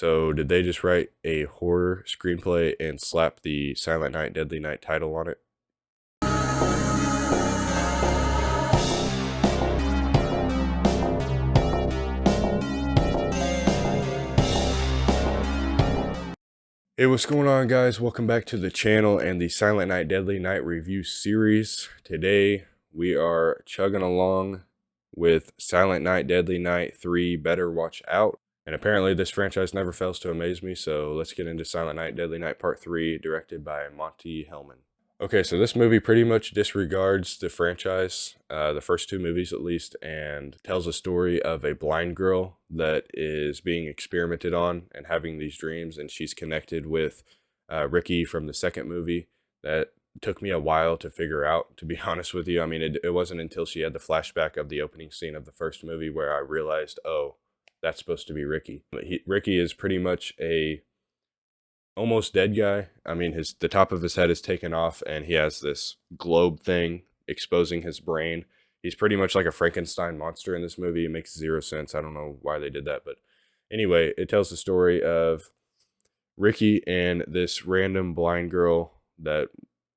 So, did they just write a horror screenplay and slap the Silent Night, Deadly Night title on it? Hey, what's going on, guys? Welcome back to the channel and the Silent Night, Deadly Night review series. Today, we are chugging along with Silent Night, Deadly Night 3, Better Watch Out. And apparently this franchise never fails to amaze me, so let's get into Silent Night, Deadly Night Part 3, directed by Monty Hellman. Okay, so this movie pretty much disregards the franchise, the first two movies at least, and tells a story of a blind girl that is being experimented on and having these dreams, and she's connected with Ricky from the second movie. That took me a while to figure out, to be honest with you. I mean, it wasn't until she had the flashback of the opening scene of the first movie where I realized, oh, that's supposed to be Ricky. Ricky is pretty much a almost dead guy. I mean, the top of his head is taken off, and he has this globe thing exposing his brain. He's pretty much like a Frankenstein monster in this movie. It makes zero sense. I don't know why they did that, but anyway, it tells the story of Ricky and this random blind girl that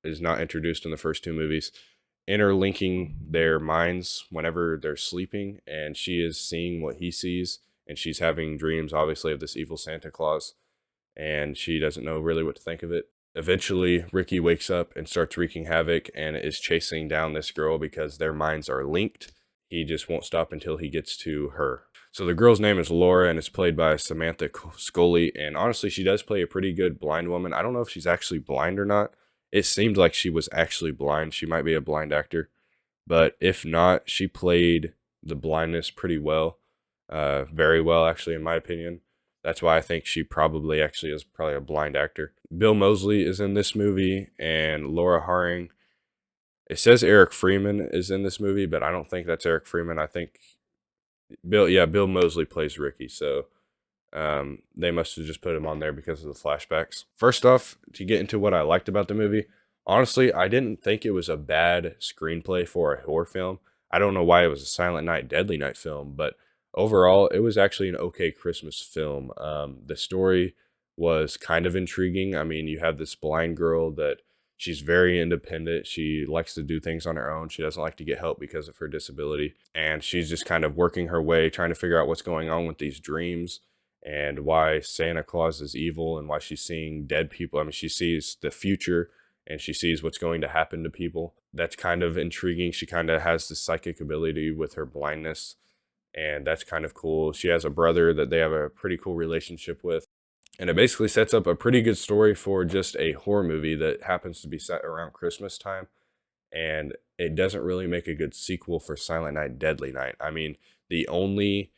is not introduced in the first two movies, interlinking their minds whenever they're sleeping, and she is seeing what he sees, and she's having dreams, obviously, of this evil Santa Claus, and she doesn't know really what to think of it. Eventually, Ricky wakes up and starts wreaking havoc and is chasing down this girl because their minds are linked. He just won't stop until he gets to her. So the girl's name is Laura, and it's played by Samantha Scully, and honestly, she does play a pretty good blind woman. I don't know if she's actually blind or not. It seemed like she was actually blind. She might be a blind actor, but if not, she played the blindness pretty well, very well, actually, in my opinion. That's why I think she probably actually is probably a blind actor. Bill Moseley is in this movie, and Laura Harring. It says Eric Freeman is in this movie, but I don't think that's Eric Freeman. I think Bill Moseley plays Ricky, so they must have just put him on there because of the flashbacks. First off, to get into what I liked about the movie, honestly, I didn't think it was a bad screenplay for a horror film. I don't know why it was a Silent Night, Deadly Night film, but overall, it was actually an okay Christmas film. The story was kind of intriguing. I mean, you have this blind girl that she's very independent. She likes to do things on her own. She doesn't like to get help because of her disability. And she's just kind of working her way, trying to figure out what's going on with these dreams and why Santa Claus is evil and why she's seeing dead people. I mean, she sees the future and she sees what's going to happen to people. That's kind of intriguing. She kind of has this psychic ability with her blindness, and that's kind of cool. She has a brother that they have a pretty cool relationship with, and it basically sets up a pretty good story for just a horror movie that happens to be set around Christmas time, and it doesn't really make a good sequel for Silent Night, Deadly Night. I mean, the only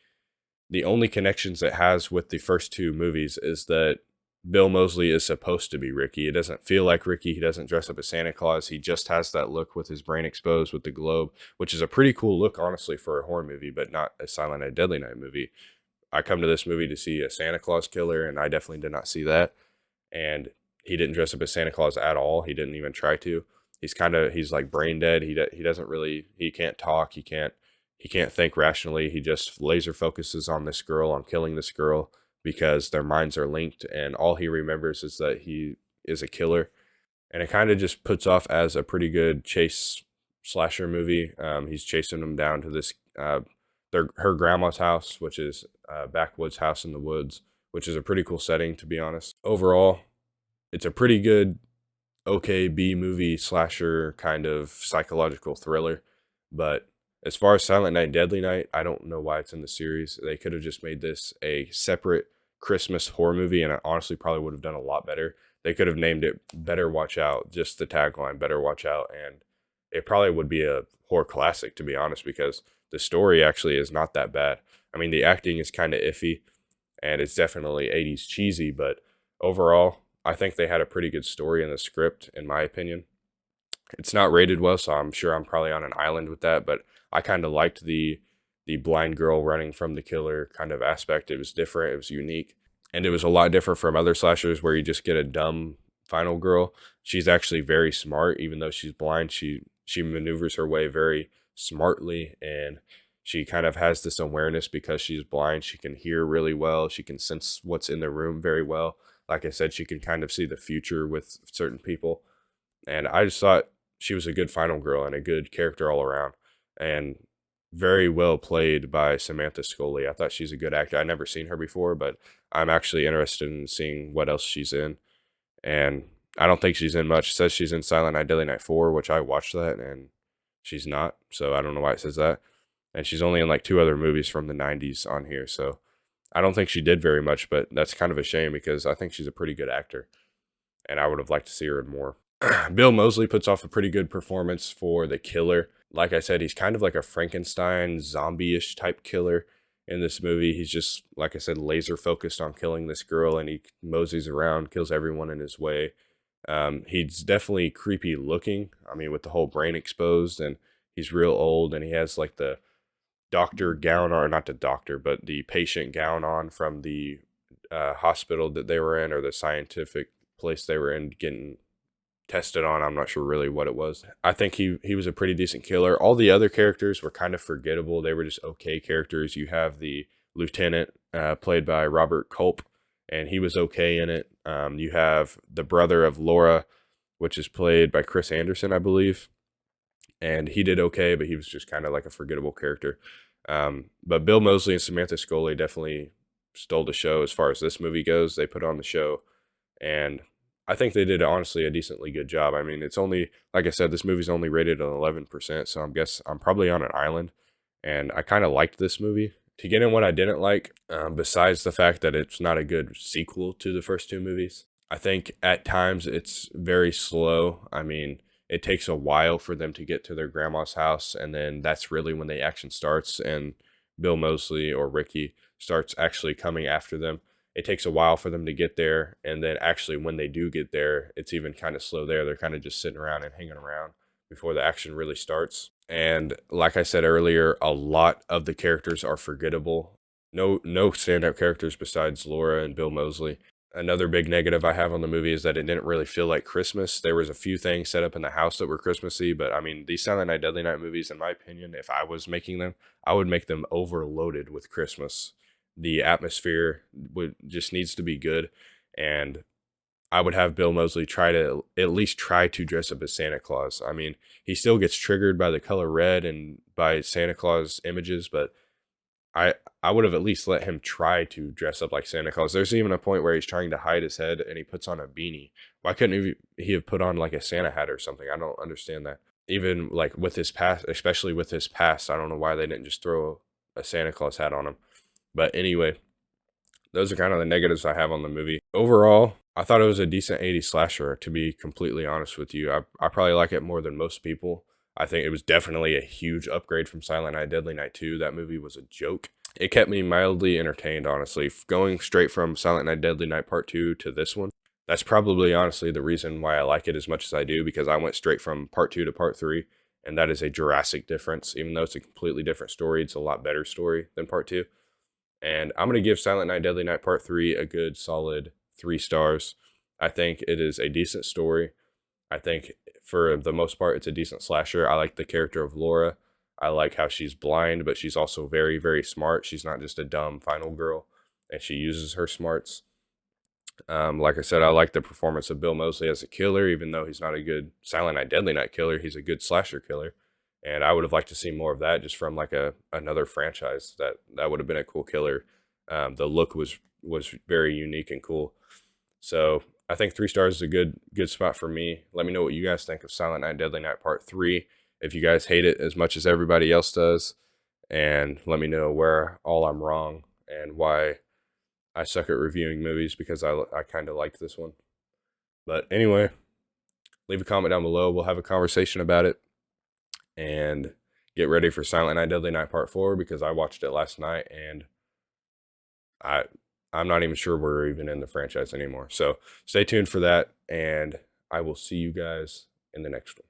connections it has with the first two movies is that Bill Moseley is supposed to be Ricky. It doesn't feel like Ricky. He doesn't dress up as Santa Claus. He just has that look with his brain exposed with the globe, which is a pretty cool look, honestly, for a horror movie, but not a Silent Night, Deadly Night movie. I come to this movie to see a Santa Claus killer, and I definitely did not see that. And he didn't dress up as Santa Claus at all. He didn't even try to. He's like brain dead. He doesn't really, he can't talk. He can't think rationally. He just laser focuses on this girl, on killing this girl, because their minds are linked, and all he remembers is that he is a killer. And it kind of just puts off as a pretty good chase slasher movie. He's chasing them down to this her grandma's house, which is a backwoods house in the woods, which is a pretty cool setting, to be honest. Overall, it's a pretty good, okay B movie slasher kind of psychological thriller, but as far as Silent Night, Deadly Night, I don't know why it's in the series. They could have just made this a separate Christmas horror movie, and it honestly probably would have done a lot better. They could have named it Better Watch Out, just the tagline, Better Watch Out, and it probably would be a horror classic, to be honest, because the story actually is not that bad. I mean, the acting is kind of iffy, and it's definitely 80s cheesy, but overall, I think they had a pretty good story in the script, in my opinion. It's not rated well, so I'm sure I'm probably on an island with that, but I kind of liked the blind girl running from the killer kind of aspect. It was different, it was unique, and it was a lot different from other slashers where you just get a dumb final girl. She's actually very smart, even though she's blind. She maneuvers her way very smartly, and She kind of has this awareness because she's blind. She can hear really well. She can sense what's in the room very well. Like I said, she can kind of see the future with certain people. And I just thought she was a good final girl and a good character all around. And very well played by Samantha Scully. I thought she's a good actor. I'd never seen her before, but I'm actually interested in seeing what else she's in. And I don't think she's in much. It says she's in Silent Night, Deadly Night 4, which I watched that, and she's not. So I don't know why it says that. And she's only in like 2 other movies from the 90s on here. So I don't think she did very much, but that's kind of a shame because I think she's a pretty good actor. And I would have liked to see her in more. Bill Moseley puts off a pretty good performance for the killer. Like I said, he's kind of like a Frankenstein zombie-ish type killer in this movie. He's just, like I said, laser focused on killing this girl, and he moseys around, kills everyone in his way. He's definitely creepy looking. I mean, with the whole brain exposed, and he's real old, and he has like the doctor gown, or not the doctor, but the patient gown on from the hospital that they were in, or the scientific place they were in, getting tested on. I'm not sure really what it was. I think he was a pretty decent killer. All the other characters were kind of forgettable. They were just okay characters. You have the lieutenant played by Robert Culp, and he was okay in it. You have the brother of Laura, which is played by Chris Anderson, I believe, and he did okay, but he was just kind of like a forgettable character. But Bill Moseley and Samantha Scully definitely stole the show as far as this movie goes. They put on the show, and I think they did honestly a decently good job. I mean, it's only, like I said, this movie's only rated at 11%, so I'm probably on an island, and I kind of liked this movie. To get in what I didn't like, besides the fact that it's not a good sequel to the first 2 movies, I think at times it's very slow. I mean, it takes a while for them to get to their grandma's house, and then that's really when the action starts, and Bill Moseley or Ricky starts actually coming after them. It takes a while for them to get there, and then actually when they do get there, it's even kind of slow there. They're kind of just sitting around and hanging around before the action really starts. And like I said earlier, a lot of the characters are forgettable. No standout characters besides Laura and Bill Moseley. Another big negative I have on the movie is that it didn't really feel like Christmas. There was a few things set up in the house that were Christmassy, but I mean, these Silent Night, Deadly Night movies, in my opinion, if I was making them, I would make them overloaded with Christmas. The atmosphere would just needs to be good, and I would have Bill Moseley try to at least try to dress up as Santa Claus. I mean, he still gets triggered by the color red and by Santa Claus images, but I would have at least let him try to dress up like Santa Claus. There's even a point where he's trying to hide his head and he puts on a beanie. Why couldn't he have put on like a Santa hat or something? I don't understand that. Even like with his past, especially with his past, I don't know why they didn't just throw a Santa Claus hat on him. But anyway, those are kind of the negatives I have on the movie. Overall, I thought it was a decent 80s slasher, to be completely honest with you. I probably like it more than most people. I think it was definitely a huge upgrade from Silent Night, Deadly Night 2. That movie was a joke. It kept me mildly entertained, honestly. Going straight from Silent Night, Deadly Night Part 2 to this one, that's probably honestly the reason why I like it as much as I do, because I went straight from Part 2 to Part 3, and that is a drastic difference. Even though it's a completely different story, it's a lot better story than Part 2. And I'm going to give Silent Night, Deadly Night Part 3 a good solid 3 stars. I think it is a decent story. I think for the most part, it's a decent slasher. I like the character of Laura. I like how she's blind, but she's also very, very smart. She's not just a dumb final girl, and she uses her smarts. Like I said, I like the performance of Bill Moseley as a killer, even though he's not a good Silent Night, Deadly Night killer. He's a good slasher killer. And I would have liked to see more of that just from like another franchise. That would have been a cool killer. The look was very unique and cool. So I think 3 stars is a good spot for me. Let me know what you guys think of Silent Night, Deadly Night Part 3. If you guys hate it as much as everybody else does, and let me know where all I'm wrong and why I suck at reviewing movies, because I kind of liked this one. But anyway, leave a comment down below. We'll have a conversation about it. And get ready for Silent Night, Deadly Night Part 4, because I watched it last night, and I'm not even sure we're even in the franchise anymore. So stay tuned for that, and I will see you guys in the next one.